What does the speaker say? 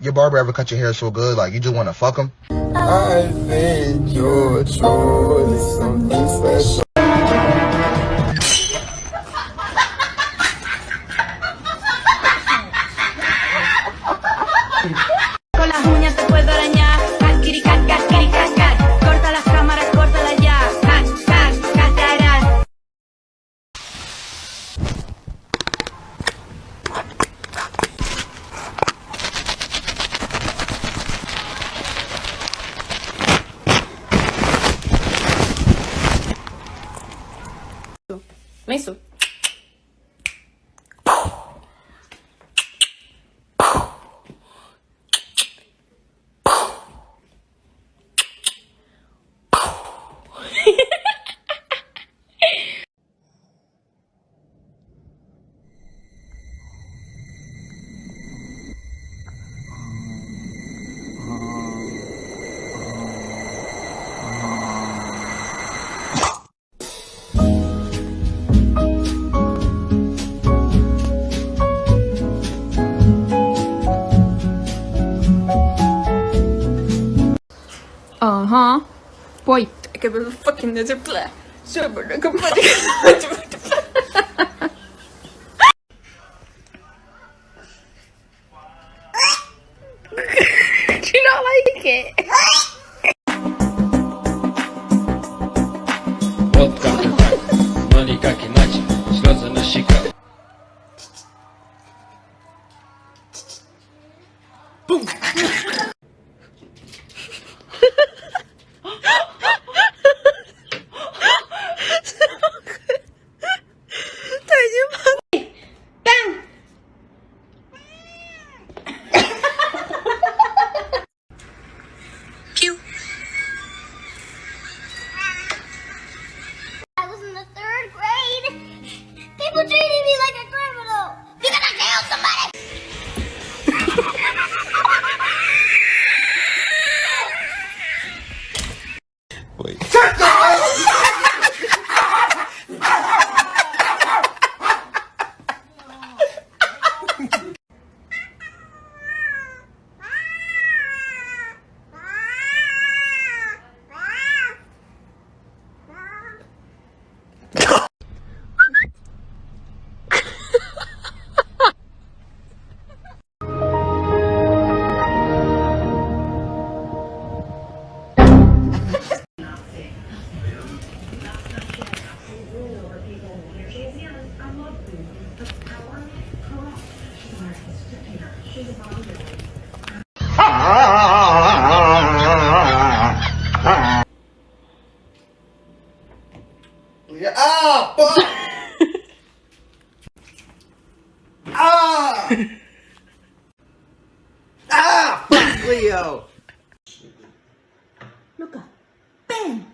Your barber ever cut your hair so good, like you just want to fuck him? I think your choice is something special. Con las uñas te puedo arañar. Angrycats, cat, cat, cat. Corta las cámaras, córtalas ya. Cat, cat, catarás. Eso. Wait, ik heb een fucking nette plek. Zo, maar dan kan ik. Do you not like it? Вот как и так, но никак иначе, слезы на щеках. Бум! People treated me like a criminal. You're gonna kill somebody. Wait. Ah, fuck! Ah! Ah, fuck, Leo! Look up. Bam!